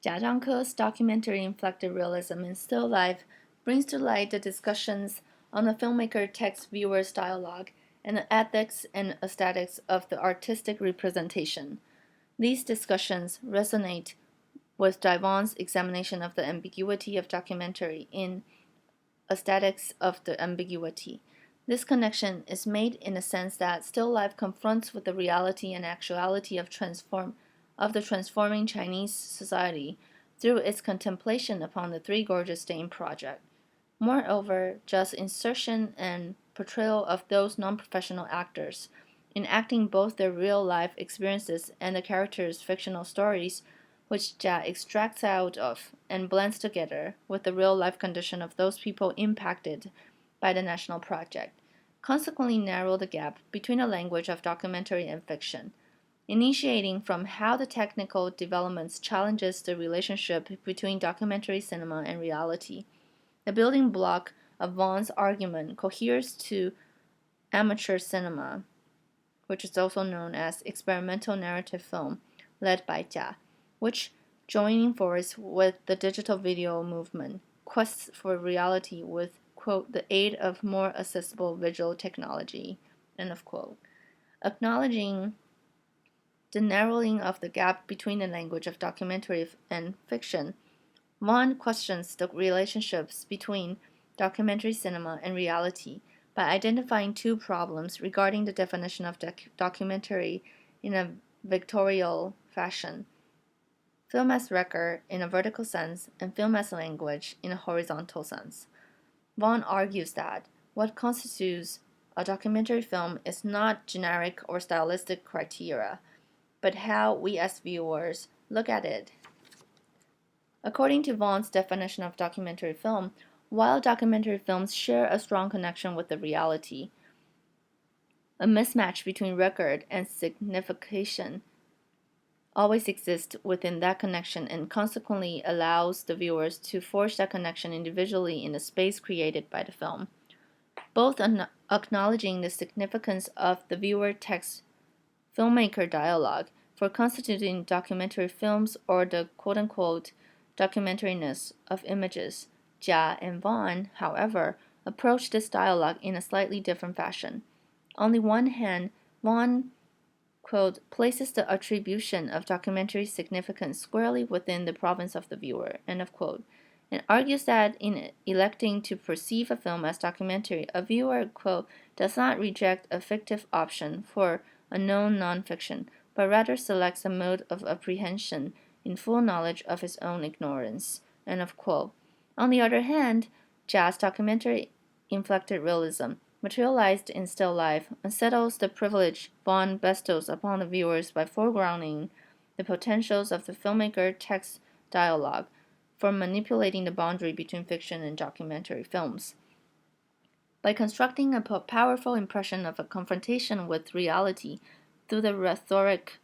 Jia Zhangke's documentary-inflected realism in still life brings to light the discussions on the filmmaker-text-viewer's dialogue and the ethics and aesthetics of the artistic representation. These discussions resonate with Dai Vaughan's examination of the ambiguity of documentary in Aesthetics of the Ambiguity. This connection is made in the sense that still life confronts with the reality and actuality of the transforming Chinese society through its contemplation upon the Three Gorges Dam project. Moreover, just insertion and portrayal of those non-professional actors, enacting both their real-life experiences and the characters' fictional stories, which Jia extracts out of and blends together with the real-life condition of those people impacted by the national project, consequently narrow the gap between the language of documentary and fiction, initiating from how the technical developments challenges the relationship between documentary cinema and reality. The building block of Vaughan's argument coheres to amateur cinema, which is also known as experimental narrative film, led by Jia, which, joining force with the digital video movement, quests for reality with, quote, the aid of more accessible visual technology, end of quote. Acknowledging the narrowing of the gap between the language of documentary and fiction, Vaughan questions the relationships between documentary cinema and reality by identifying two problems regarding the definition of documentary in a vectorial fashion: film as record in a vertical sense and film as language in a horizontal sense. Vaughan argues that what constitutes a documentary film is not generic or stylistic criteria, but how we as viewers look at it. According to Vaughan's definition of documentary film, while documentary films share a strong connection with the reality, a mismatch between record and signification always exists within that connection and consequently allows the viewers to forge that connection individually in the space created by the film. Both acknowledging the significance of the viewer-text-filmmaker dialogue for constituting documentary films or the quote-unquote documentary-ness of images, Jia and Vaughan, however, approach this dialogue in a slightly different fashion. On the one hand, Vaughan, quote, places the attribution of documentary significance squarely within the province of the viewer, end of quote, and argues that in electing to perceive a film as documentary, a viewer, quote, does not reject a fictive option for a known nonfiction, but rather selects a mode of apprehension in full knowledge of his own ignorance, end of quote. On the other hand, Jia's documentary-inflected realism, materialized in still life, unsettles the privilege Vaughan bestows upon the viewers by foregrounding the potentials of the filmmaker-text dialogue for manipulating the boundary between fiction and documentary films. By constructing a powerful impression of a confrontation with reality through the rhetoric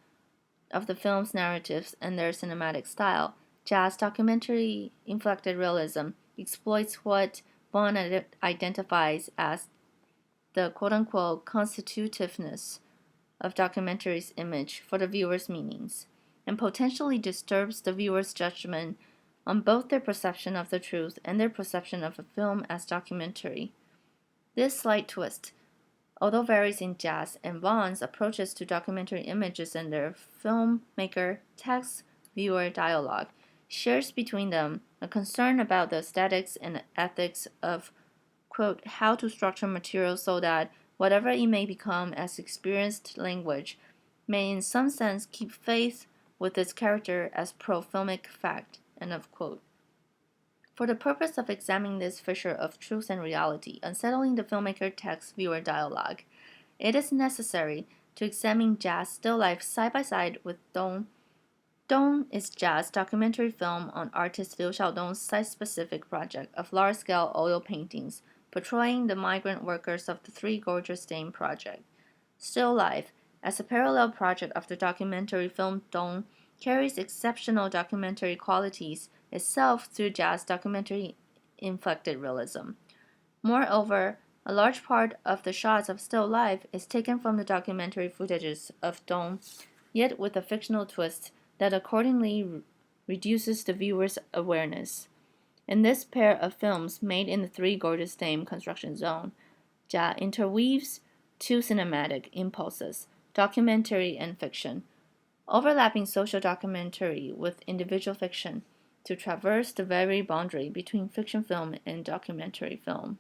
of the film's narratives and their cinematic style, Jia's documentary-inflected realism exploits what Vaughan identifies as the quote-unquote constitutiveness of documentary's image for the viewer's meanings, and potentially disturbs the viewer's judgment on both their perception of the truth and their perception of a film as documentary. This slight twist, although varies in Jia's and Vaughan's approaches to documentary images and their filmmaker-text-viewer dialogue, shares between them a concern about the aesthetics and ethics of, quote, how to structure material so that whatever it may become as experienced language may in some sense keep faith with its character as pro-filmic fact, end of quote. For the purpose of examining this fissure of truth and reality, unsettling the filmmaker-text-viewer dialogue, it is necessary to examine Jia's still life side by side with Dong. Dong is Jia's documentary film on artist Liu Xiaodong's site-specific project of large-scale oil paintings portraying the migrant workers of the Three Gorges Dam project. Still life, as a parallel project of the documentary film Dong, carries exceptional documentary qualities itself through Jia's documentary-inflected realism. Moreover, a large part of the shots of still life is taken from the documentary footages of Dong, yet with a fictional twist that accordingly reduces the viewer's awareness. In this pair of films made in the Three Gorges Dam construction zone, Jia interweaves two cinematic impulses, documentary and fiction, overlapping social documentary with individual fiction to traverse the very boundary between fiction film and documentary film.